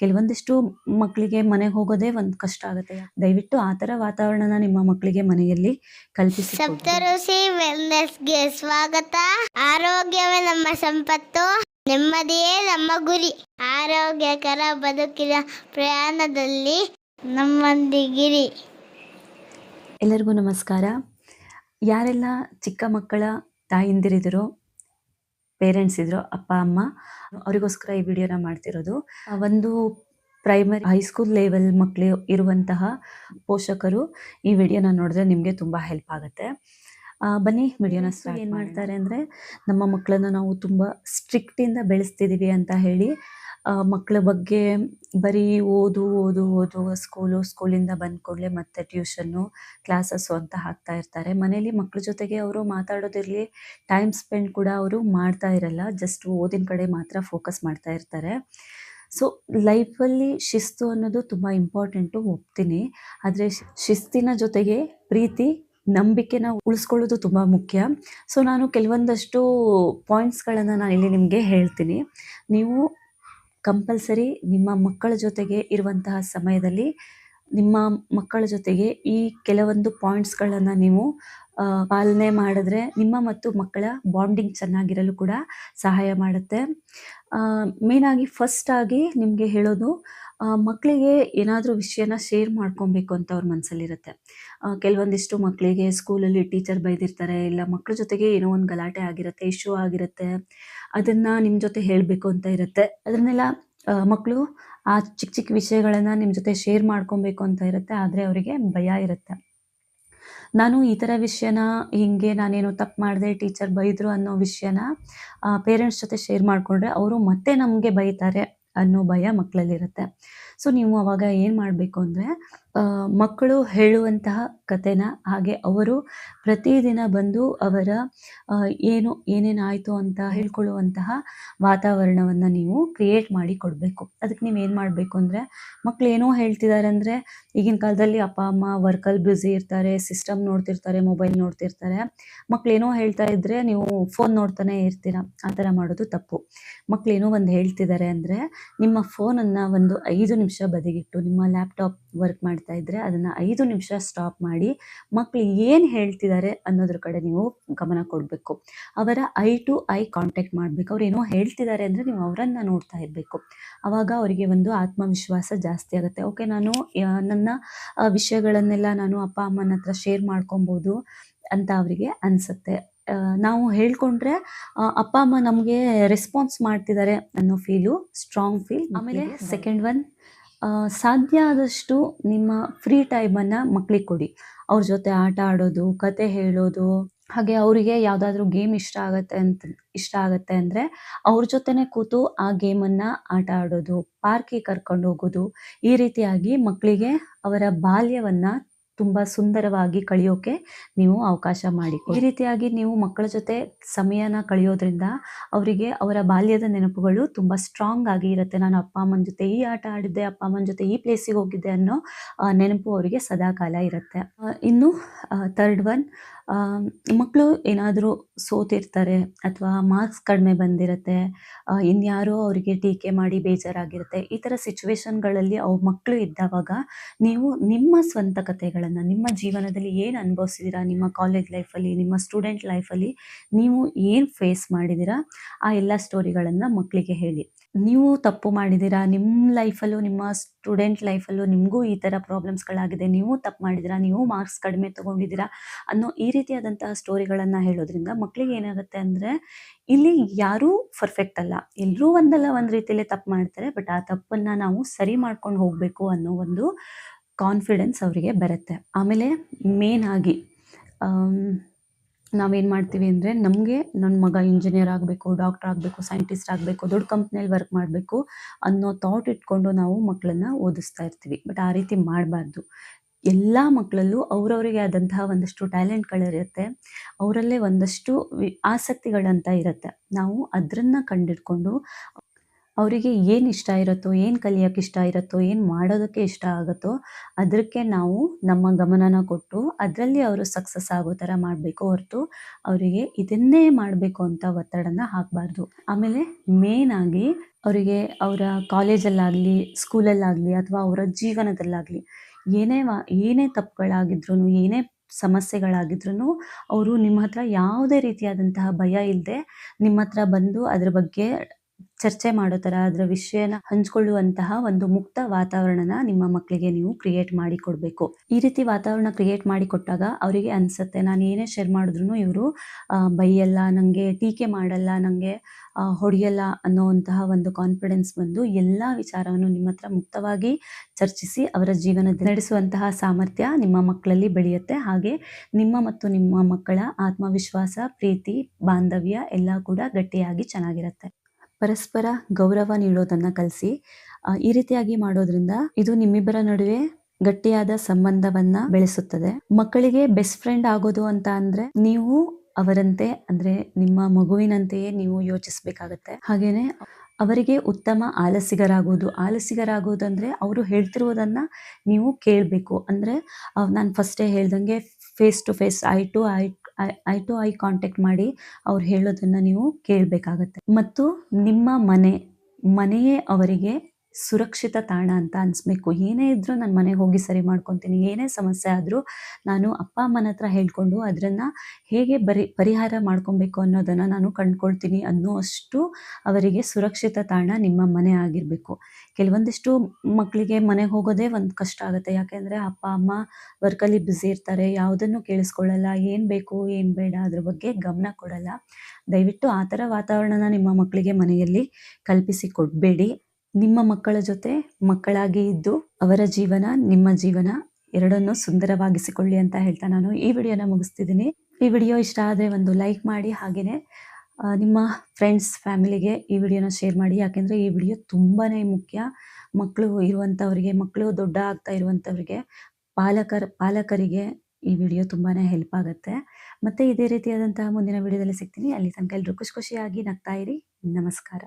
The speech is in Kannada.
ಕೆಲವೊಂದಿಷ್ಟು ಮಕ್ಕಳಿಗೆ ಮನೆಗೆ ಹೋಗೋದೇ ಒಂದು ಕಷ್ಟ ಆಗುತ್ತೆ. ದಯವಿಟ್ಟು ಆ ಥರ ವಾತಾವರಣನ ನಿಮ್ಮ ಮಕ್ಕಳಿಗೆ ಮನೆಯಲ್ಲಿ ಕಲ್ಪಿಸಿ. ಸಪ್ತಋಷಿ ವೆಲ್ನೆಸ್ಗೆ ಸ್ವಾಗತ. ಆರೋಗ್ಯವೇ ನಮ್ಮ ಸಂಪತ್ತು, ನೆಮ್ಮದಿಯೇ ನಮ್ಮ ಗುರಿ. ಆರೋಗ್ಯಕರ ಬದುಕಿನ ಪ್ರಯಾಣದಲ್ಲಿ ನಮ್ಮೊಂದಿಗಿರಿ. ಎಲ್ಲರಿಗೂ ನಮಸ್ಕಾರ. ಯಾರೆಲ್ಲ ಚಿಕ್ಕ ಮಕ್ಕಳ ತಾಯಿಂದಿರಿದ್ರು, ಪೇರೆಂಟ್ಸ್ ಇದ್ರು, ಅಪ್ಪ ಅಮ್ಮ, ಅವರಿಗೋಸ್ಕರ ಈ ವಿಡಿಯೋನ ಮಾಡ್ತಿರೋದು. ಒಂದು ಪ್ರೈಮರಿ ಹೈಸ್ಕೂಲ್ ಲೆವೆಲ್ ಮಕ್ಕಳು ಇರುವಂತಹ ಪೋಷಕರು ಈ ವಿಡಿಯೋನ ನೋಡಿದ್ರೆ ನಿಮಗೆ ತುಂಬ ಹೆಲ್ಪ್ ಆಗುತ್ತೆ. ಬನ್ನಿ ವಿಡಿಯೋನ ಸ್ಟಾರ್ಟ್. ಏನು ಮಾಡ್ತಾರೆ ಅಂದರೆ, ನಮ್ಮ ಮಕ್ಕಳನ್ನು ನಾವು ತುಂಬ ಸ್ಟ್ರಿಕ್ಟಿಂದ ಬೆಳೆಸ್ತಿದ್ದೀವಿ ಅಂತ ಹೇಳಿ ಮಕ್ಕಳ ಬಗ್ಗೆ ಬರೀ ಓದು ಓದು ಓದು ಸ್ಕೂಲಿಂದ ಬಂದ ಕೂಡಲೇ ಮತ್ತೆ ಟ್ಯೂಷನ್ನು, ಕ್ಲಾಸಸ್ಸು ಅಂತ ಹಾಕ್ತಾ ಇರ್ತಾರೆ. ಮನೇಲಿ ಮಕ್ಕಳ ಜೊತೆಗೆ ಅವರು ಮಾತಾಡೋದಿರಲಿ, ಟೈಮ್ ಸ್ಪೆಂಡ್ ಕೂಡ ಅವರು ಮಾಡ್ತಾ ಇರಲ್ಲ. ಜಸ್ಟ್ ಓದಿನ ಕಡೆ ಮಾತ್ರ ಫೋಕಸ್ ಮಾಡ್ತಾ ಇರ್ತಾರೆ. ಸೊ ಲೈಫಲ್ಲಿ ಶಿಸ್ತು ಅನ್ನೋದು ತುಂಬ ಇಂಪಾರ್ಟೆಂಟು, ಒಪ್ತೀನಿ. ಆದರೆ ಶಿಸ್ತಿನ ಜೊತೆಗೆ ಪ್ರೀತಿ, ನಂಬಿಕೆನ ಉಳಿಸ್ಕೊಳ್ಳೋದು ತುಂಬ ಮುಖ್ಯ. ಸೊ ನಾನು ಕೆಲವೊಂದಷ್ಟು ಪಾಯಿಂಟ್ಸ್ಗಳನ್ನು ನಾನು ಇಲ್ಲಿ ನಿಮಗೆ ಹೇಳ್ತೀನಿ. ನೀವು ಕಂಪಲ್ಸರಿ ನಿಮ್ಮ ಮಕ್ಕಳ ಜೊತೆಗೆ ಇರುವಂತಹ ಸಮಯದಲ್ಲಿ ನಿಮ್ಮ ಮಕ್ಕಳ ಜೊತೆಗೆ ಈ ಕೆಲವೊಂದು ಪಾಯಿಂಟ್ಸ್ಗಳನ್ನು ನೀವು ಪಾಲನೆ ಮಾಡಿದ್ರೆ ನಿಮ್ಮ ಮತ್ತು ಮಕ್ಕಳ ಬಾಂಡಿಂಗ್ ಚೆನ್ನಾಗಿರಲು ಕೂಡ ಸಹಾಯ ಮಾಡುತ್ತೆ. ಮೇನಾಗಿ ಫಸ್ಟ್ ಆಗಿ ನಿಮಗೆ ಹೇಳೋದು, ಮಕ್ಕಳಿಗೆ ಏನಾದರೂ ವಿಷಯನ ಶೇರ್ ಮಾಡ್ಕೊಬೇಕು ಅಂತ ಅವ್ರ ಮನಸ್ಸಲ್ಲಿರುತ್ತೆ. ಕೆಲವೊಂದಿಷ್ಟು ಮಕ್ಕಳಿಗೆ ಸ್ಕೂಲಲ್ಲಿ ಟೀಚರ್ ಬೈದಿರ್ತಾರೆ, ಇಲ್ಲ ಮಕ್ಕಳ ಜೊತೆಗೆ ಏನೋ ಒಂದು ಗಲಾಟೆ ಆಗಿರುತ್ತೆ, ಇಶ್ಯೂ ಆಗಿರುತ್ತೆ, ಅದನ್ನು ನಿಮ್ಮ ಜೊತೆ ಹೇಳಬೇಕು ಅಂತ ಇರುತ್ತೆ. ಅದನ್ನೆಲ್ಲ ಮಕ್ಕಳು ಆ ಚಿಕ್ಕ ಚಿಕ್ಕ ವಿಷಯಗಳನ್ನು ನಿಮ್ಮ ಜೊತೆ ಶೇರ್ ಮಾಡ್ಕೊಬೇಕು ಅಂತ ಇರುತ್ತೆ. ಆದರೆ ಅವರಿಗೆ ಭಯ ಇರುತ್ತೆ. ನಾನು ಈ ಥರ ವಿಷಯನ ಹೀಗೆ ನಾನೇನೋ ತಪ್ಪು ಮಾಡಿದೆ, ಟೀಚರ್ ಬೈದರು ಅನ್ನೋ ವಿಷಯನ ಪೇರೆಂಟ್ಸ್ ಜೊತೆ ಶೇರ್ ಮಾಡಿಕೊಂಡ್ರೆ ಅವರು ಮತ್ತೆ ನಮಗೆ ಬೈತಾರೆ ಅನ್ನೋ ಭಯ ಮಕ್ಕಳಲ್ಲಿರುತ್ತೆ. ಸೊ ನೀವು ಅವಾಗ ಏನು ಮಾಡಬೇಕು ಅಂದರೆ, ಮಕ್ಕಳು ಹೇಳುವಂತಹ ಕಥೆನ ಹಾಗೆ ಅವರು ಪ್ರತಿದಿನ ಬಂದು ಅವರ ಏನೇನಾಯಿತು ಅಂತ ಹೇಳ್ಕೊಳ್ಳುವಂತಹ ವಾತಾವರಣವನ್ನು ನೀವು ಕ್ರಿಯೇಟ್ ಮಾಡಿ ಕೊಡಬೇಕು. ಅದಕ್ಕೆ ನೀವು ಏನು ಮಾಡಬೇಕು ಅಂದರೆ, ಮಕ್ಕಳು ಏನೋ ಹೇಳ್ತಿದ್ದಾರೆ ಅಂದರೆ, ಈಗಿನ ಕಾಲದಲ್ಲಿ ಅಪ್ಪ ಅಮ್ಮ ವರ್ಕಲ್ಲಿ ಬ್ಯುಸಿ ಇರ್ತಾರೆ, ಸಿಸ್ಟಮ್ ನೋಡ್ತಿರ್ತಾರೆ, ಮೊಬೈಲ್ ನೋಡ್ತಿರ್ತಾರೆ. ಮಕ್ಕಳು ಏನೋ ಹೇಳ್ತಾ ಇದ್ದರೆ ನೀವು ಫೋನ್ ನೋಡ್ತಾನೆ ಇರ್ತೀರ. ಆ ಥರ ಮಾಡೋದು ತಪ್ಪು. ಮಕ್ಕಳು ಏನೋ ಒಂದು ಹೇಳ್ತಿದ್ದಾರೆ ಅಂದರೆ ನಿಮ್ಮ ಫೋನನ್ನು ಒಂದು 5 ನಿಮಿಷ ಬದಿಗಿಟ್ಟು, ನಿಮ್ಮ ಲ್ಯಾಪ್ಟಾಪ್ ವರ್ಕ್ ಮಾಡ್ತಾ ಇದ್ದರೆ ಅದನ್ನು 5 ನಿಮಿಷ ಸ್ಟಾಪ್ ಮಾಡಿ ಮಕ್ಕಳು ಏನು ಹೇಳ್ತಿದ್ದಾರೆ ಅನ್ನೋದ್ರ ಕಡೆ ನೀವು ಗಮನ ಕೊಡಬೇಕು. ಅವರ ಐ ಟು ಐ ಕಾಂಟ್ಯಾಕ್ಟ್ ಮಾಡಬೇಕು. ಅವ್ರು ಏನೋ ಹೇಳ್ತಿದ್ದಾರೆ ಅಂದರೆ ನೀವು ಅವರನ್ನು ನೋಡ್ತಾ ಇರಬೇಕು. ಆವಾಗ ಅವರಿಗೆ ಒಂದು ಆತ್ಮವಿಶ್ವಾಸ ಜಾಸ್ತಿ ಆಗುತ್ತೆ. ಓಕೆ, ನಾನು ನನ್ನ ವಿಷಯಗಳನ್ನೆಲ್ಲ ನಾನು ಅಪ್ಪ ಅಮ್ಮನ ಹತ್ರ ಶೇರ್ ಮಾಡ್ಕೊಬೋದು ಅಂತ ಅವರಿಗೆ ಅನಿಸುತ್ತೆ. ನಾವು ಹೇಳ್ಕೊಂಡ್ರೆ ಅಪ್ಪ ಅಮ್ಮ ನಮಗೆ ರೆಸ್ಪಾನ್ಸ್ ಮಾಡ್ತಿದ್ದಾರೆ ಅನ್ನೋ ಫೀಲು, ಸ್ಟ್ರಾಂಗ್ ಫೀಲ್. ಆಮೇಲೆ ಸೆಕೆಂಡ್ ಒನ್, ಸಾಧ್ಯ ಆದಷ್ಟು ನಿಮ್ಮ ಫ್ರೀ ಟೈಮನ್ನು ಮಕ್ಕಳಿಗೆ ಕೊಡಿ. ಅವ್ರ ಜೊತೆ ಆಟ ಆಡೋದು, ಕತೆ ಹೇಳೋದು, ಹಾಗೆ ಅವರಿಗೆ ಯಾವುದಾದ್ರೂ ಗೇಮ್ ಇಷ್ಟ ಆಗುತ್ತೆ ಅಂದರೆ ಅವ್ರ ಜೊತೆನೆ ಕೂತು ಆ ಗೇಮನ್ನು ಆಟ ಆಡೋದು, ಪಾರ್ಕಿಗೆ ಕರ್ಕೊಂಡು ಹೋಗೋದು. ಈ ರೀತಿಯಾಗಿ ಮಕ್ಕಳಿಗೆ ಅವರ ಬಾಲ್ಯವನ್ನು ತುಂಬ ಸುಂದರವಾಗಿ ಕಳೆಯೋಕೆ ನೀವು ಅವಕಾಶ ಮಾಡಿಕೊಡಿ. ಈ ರೀತಿಯಾಗಿ ನೀವು ಮಕ್ಕಳ ಜೊತೆ ಸಮಯನ ಕಳೆಯೋದ್ರಿಂದ ಅವರಿಗೆ ಅವರ ಬಾಲ್ಯದ ನೆನಪುಗಳು ತುಂಬ ಸ್ಟ್ರಾಂಗ್ ಆಗಿ ಇರುತ್ತೆ. ನಾನು ಅಪ್ಪ ಅಮ್ಮನ ಜೊತೆ ಈ ಆಟ ಆಡಿದ್ದೆ, ಅಪ್ಪ ಅಮ್ಮನ ಜೊತೆ ಈ ಪ್ಲೇಸಿಗೆ ಹೋಗಿದ್ದೆ ಅನ್ನೋ ನೆನಪು ಅವರಿಗೆ ಸದಾಕಾಲ ಇರುತ್ತೆ. ಇನ್ನು ಥರ್ಡ್ ಒನ್, ಮಕ್ಕಳು ಏನಾದರೂ ಸೋತಿರ್ತಾರೆ ಅಥವಾ ಮಾರ್ಕ್ಸ್ ಕಡಿಮೆ ಬಂದಿರುತ್ತೆ, ಇನ್ಯಾರೋ ಅವರಿಗೆ ಟೀಕೆ ಮಾಡಿ ಬೇಜಾರಾಗಿರುತ್ತೆ. ಈ ಥರ ಸಿಚುವೇಶನ್ಗಳಲ್ಲಿ ಮಕ್ಕಳು ಇದ್ದಾವಾಗ ನೀವು ನಿಮ್ಮ ಸ್ವಂತ ಕಥೆಗಳನ್ನು, ನಿಮ್ಮ ಜೀವನದಲ್ಲಿ ಏನು ಅನುಭವಿಸಿದ್ದೀರಾ, ನಿಮ್ಮ ಕಾಲೇಜ್ ಲೈಫಲ್ಲಿ, ನಿಮ್ಮ ಸ್ಟೂಡೆಂಟ್ ಲೈಫಲ್ಲಿ ನೀವು ಏನು ಫೇಸ್ ಮಾಡಿದ್ದೀರಾ, ಆ ಎಲ್ಲ ಸ್ಟೋರಿಗಳನ್ನು ಮಕ್ಕಳಿಗೆ ಹೇಳಿ. ನೀವು ತಪ್ಪು ಮಾಡಿದ್ದೀರಾ, ನಿಮ್ಮ ಲೈಫಲ್ಲೂ ನಿಮ್ಮ ಸ್ಟೂಡೆಂಟ್ ಲೈಫಲ್ಲೂ ನಿಮಗೂ ಈ ಥರ ಪ್ರಾಬ್ಲಮ್ಸ್ಗಳಾಗಿದೆ, ನೀವು ತಪ್ಪು ಮಾಡಿದ್ದೀರಾ, ನೀವು ಮಾರ್ಕ್ಸ್ ಕಡಿಮೆ ತೊಗೊಂಡಿದ್ದೀರಾ ಅನ್ನೋ ಈ ರೀತಿಯಾದಂತಹ ಸ್ಟೋರಿಗಳನ್ನು ಹೇಳೋದ್ರಿಂದ ಮಕ್ಕಳಿಗೆ ಏನಾಗುತ್ತೆ ಅಂದರೆ, ಇಲ್ಲಿ ಯಾರೂ ಪರ್ಫೆಕ್ಟ್ ಅಲ್ಲ, ಎಲ್ಲರೂ ಒಂದಲ್ಲ ಒಂದು ರೀತಿಯಲ್ಲಿ ತಪ್ಪು ಮಾಡ್ತಾರೆ, ಬಟ್ ಆ ತಪ್ಪನ್ನು ನಾವು ಸರಿ ಮಾಡ್ಕೊಂಡು ಹೋಗಬೇಕು ಅನ್ನೋ ಒಂದು ಕಾನ್ಫಿಡೆನ್ಸ್ ಅವರಿಗೆ ಬರುತ್ತೆ. ಆಮೇಲೆ ಮೇನ್ ಆಗಿ ನಾವೇನು ಮಾಡ್ತೀವಿ ಅಂದರೆ, ನಮಗೆ ನನ್ನ ಮಗ ಇಂಜಿನಿಯರ್ ಆಗಬೇಕು, ಡಾಕ್ಟರ್ ಆಗಬೇಕು, ಸೈಂಟಿಸ್ಟ್ ಆಗಬೇಕು, ದೊಡ್ಡ ಕಂಪ್ನಿಯಲ್ಲಿ ವರ್ಕ್ ಮಾಡಬೇಕು ಅನ್ನೋ ಥಾಟ್ ಇಟ್ಕೊಂಡು ನಾವು ಮಕ್ಕಳನ್ನು ಓದಿಸ್ತಾ ಇರ್ತೀವಿ. ಬಟ್ ಆ ರೀತಿ ಮಾಡಬಾರ್ದು. ಎಲ್ಲ ಮಕ್ಕಳಲ್ಲೂ ಅವರವರಿಗೆ ಆದಂತಹ ಒಂದಷ್ಟು ಟ್ಯಾಲೆಂಟ್ಗಳಿರುತ್ತೆ, ಅವರಲ್ಲೇ ಒಂದಷ್ಟು ಆಸಕ್ತಿಗಳಂತ ಇರುತ್ತೆ. ನಾವು ಅದನ್ನು ಕಂಡಿಡ್ಕೊಂಡು ಅವರಿಗೆ ಏನು ಇಷ್ಟ ಇರುತ್ತೋ, ಏನು ಕಲಿಯೋಕ್ಕೆ ಇಷ್ಟ ಇರುತ್ತೋ, ಏನು ಮಾಡೋದಕ್ಕೆ ಇಷ್ಟ ಆಗುತ್ತೋ ಅದಕ್ಕೆ ನಾವು ನಮ್ಮ ಗಮನನ ಕೊಟ್ಟು ಅದರಲ್ಲಿ ಅವರು ಸಕ್ಸಸ್ ಆಗೋ ಥರ ಮಾಡಬೇಕು ಹೊರತು ಅವರಿಗೆ ಇದನ್ನೇ ಮಾಡಬೇಕು ಅಂತ ಒತ್ತಡನ ಹಾಕಬಾರ್ದು. ಆಮೇಲೆ ಮೇನ್ ಆಗಿ ಅವರಿಗೆ ಅವರ ಕಾಲೇಜಲ್ಲಾಗಲಿ, ಸ್ಕೂಲಲ್ಲಾಗಲಿ ಅಥವಾ ಅವರ ಜೀವನದಲ್ಲಾಗಲಿ ಏನೇ ತಪ್ಪುಗಳಾಗಿದ್ರೂ, ಏನೇ ಸಮಸ್ಯೆಗಳಾಗಿದ್ರೂ ಅವರು ನಿಮ್ಮ ಹತ್ರ ಯಾವುದೇ ರೀತಿಯಾದಂತಹ ಭಯ ಇಲ್ಲದೆ ನಿಮ್ಮ ಹತ್ರ ಬಂದು ಅದ್ರ ಬಗ್ಗೆ ಚರ್ಚೆ ಮಾಡೋ ಥರ ಅದರ ವಿಷಯನ ಹಂಚ್ಕೊಳ್ಳುವಂತಹ ಒಂದು ಮುಕ್ತ ವಾತಾವರಣನ ನಿಮ್ಮ ಮಕ್ಕಳಿಗೆ ನೀವು ಕ್ರಿಯೇಟ್ ಮಾಡಿ ಕೊಡಬೇಕು. ಈ ರೀತಿ ವಾತಾವರಣ ಕ್ರಿಯೇಟ್ ಮಾಡಿ ಕೊಟ್ಟಾಗ ಅವರಿಗೆ ಅನಿಸುತ್ತೆ, ನಾನು ಏನೇ ಶೇರ್ ಮಾಡಿದ್ರು ಇವರು ಬೈಯಲ್ಲ, ನನಗೆ ಟೀಕೆ ಮಾಡಲ್ಲ, ನನಗೆ ಹೊಡೆಯಲ್ಲ ಅನ್ನೋವಂತಹ ಒಂದು ಕಾನ್ಫಿಡೆನ್ಸ್ ಬಂದು ಎಲ್ಲ ವಿಚಾರವನ್ನು ನಿಮ್ಮ ಹತ್ರ ಮುಕ್ತವಾಗಿ ಚರ್ಚಿಸಿ ಅವರ ಜೀವನದಲ್ಲಿ ನಡೆಸುವಂತಹ ಸಾಮರ್ಥ್ಯ ನಿಮ್ಮ ಮಕ್ಕಳಲ್ಲಿ ಬೆಳೆಯುತ್ತೆ. ಹಾಗೆ ನಿಮ್ಮ ಮತ್ತು ನಿಮ್ಮ ಮಕ್ಕಳ ಆತ್ಮವಿಶ್ವಾಸ, ಪ್ರೀತಿ, ಬಾಂಧವ್ಯ ಎಲ್ಲ ಕೂಡ ಗಟ್ಟಿಯಾಗಿ ಚೆನ್ನಾಗಿರುತ್ತೆ. ಪರಸ್ಪರ ಗೌರವ ನೀಡೋದನ್ನು ಕಲಿಸಿ. ಈ ರೀತಿಯಾಗಿ ಮಾಡೋದ್ರಿಂದ ಇದು ನಿಮ್ಮಿಬ್ಬರ ನಡುವೆ ಗಟ್ಟಿಯಾದ ಸಂಬಂಧವನ್ನ ಬೆಳೆಸುತ್ತದೆ. ಮಕ್ಕಳಿಗೆ ಬೆಸ್ಟ್ ಫ್ರೆಂಡ್ ಆಗೋದು ಅಂತ ಅಂದ್ರೆ ನೀವು ಅವರಂತೆ ಅಂದ್ರೆ ನಿಮ್ಮ ಮಗುವಿನಂತೆಯೇ ನೀವು ಯೋಚಿಸಬೇಕಾಗತ್ತೆ. ಹಾಗೇನೆ ಅವರಿಗೆ ಉತ್ತಮ ಆಲಸಿಗರಾಗೋದಂದ್ರೆ ಅವರು ಹೇಳ್ತಿರೋದನ್ನ ನೀವು ಕೇಳಬೇಕು. ಅಂದ್ರೆ ನಾನು ಫಸ್ಟೇ ಹೇಳ್ದಂಗೆ face to face, eye to eye contact ಮಾಡಿ ಅವ್ರು ಹೇಳೋದನ್ನ ನೀವು ಕೇಳಬೇಕಾಗತ್ತೆ. ಮತ್ತು ನಿಮ್ಮ ಮನೆಯೇ ಅವರಿಗೆ ಸುರಕ್ಷಿತ ತಾಣ ಅಂತ ಅನಿಸ್ಬೇಕು. ಏನೇ ಇದ್ರೂ ನಾನು ಮನೆಗೆ ಹೋಗಿ ಸರಿ ಮಾಡ್ಕೊತೀನಿ, ಏನೇ ಸಮಸ್ಯೆ ಆದರೂ ನಾನು ಅಪ್ಪ ಅಮ್ಮನ ಹತ್ರ ಹೇಳ್ಕೊಂಡು ಅದನ್ನು ಹೇಗೆ ಪರಿಹಾರ ಮಾಡ್ಕೊಬೇಕು ಅನ್ನೋದನ್ನು ನಾನು ಕಂಡ್ಕೊಳ್ತೀನಿ ಅನ್ನೋಷ್ಟು ಅವರಿಗೆ ಸುರಕ್ಷಿತ ತಾಣ ನಿಮ್ಮ ಮನೆ ಆಗಿರಬೇಕು. ಕೆಲವೊಂದಿಷ್ಟು ಮಕ್ಕಳಿಗೆ ಮನೆಗೆ ಹೋಗೋದೇ ಒಂದು ಕಷ್ಟ ಆಗುತ್ತೆ. ಯಾಕೆಂದರೆ ಅಪ್ಪ ಅಮ್ಮ ವರ್ಕಲ್ಲಿ ಬ್ಯುಸಿ ಇರ್ತಾರೆ, ಯಾವುದನ್ನು ಕೇಳಿಸ್ಕೊಳ್ಳಲ್ಲ, ಏನು ಬೇಕು ಏನು ಬೇಡ ಅದ್ರ ಬಗ್ಗೆ ಗಮನ ಕೊಡಲ್ಲ. ದಯವಿಟ್ಟು ಆ ಥರ ವಾತಾವರಣನ ನಿಮ್ಮ ಮಕ್ಕಳಿಗೆ ಮನೆಯಲ್ಲಿ ಕಲ್ಪಿಸಿ ಕೊಡಬೇಡಿ. ನಿಮ್ಮ ಮಕ್ಕಳ ಜೊತೆ ಮಕ್ಕಳಾಗಿ ಇದ್ದು ಅವರ ಜೀವನ, ನಿಮ್ಮ ಜೀವನ ಎರಡನ್ನೂ ಸುಂದರವಾಗಿಸಿಕೊಳ್ಳಿ ಅಂತ ಹೇಳ್ತಾ ನಾನು ಈ ವಿಡಿಯೋನ ಮುಗಿಸ್ತಿದ್ದೀನಿ. ಈ ವಿಡಿಯೋ ಇಷ್ಟ ಆದರೆ ಒಂದು ಲೈಕ್ ಮಾಡಿ, ಹಾಗೆಯೇ ನಿಮ್ಮ ಫ್ರೆಂಡ್ಸ್, ಫ್ಯಾಮಿಲಿಗೆ ಈ ವಿಡಿಯೋನ ಶೇರ್ ಮಾಡಿ. ಯಾಕೆಂದರೆ ಈ ವಿಡಿಯೋ ತುಂಬಾ ಮುಖ್ಯ. ಮಕ್ಕಳು ದೊಡ್ಡ ಆಗ್ತಾ ಇರುವಂಥವ್ರಿಗೆ, ಪಾಲಕರಿಗೆ ಈ ವಿಡಿಯೋ ತುಂಬಾ ಹೆಲ್ಪ್ ಆಗುತ್ತೆ. ಮತ್ತೆ ಇದೇ ರೀತಿಯಾದಂತಹ ಮುಂದಿನ ವಿಡಿಯೋದಲ್ಲಿ ಸಿಗ್ತೀನಿ. ಅಲ್ಲಿ ತನಕ ಎಲ್ಲರೂ ಖುಷಿಯಾಗಿ ನಗ್ತಾ ಇರಿ. ನಮಸ್ಕಾರ.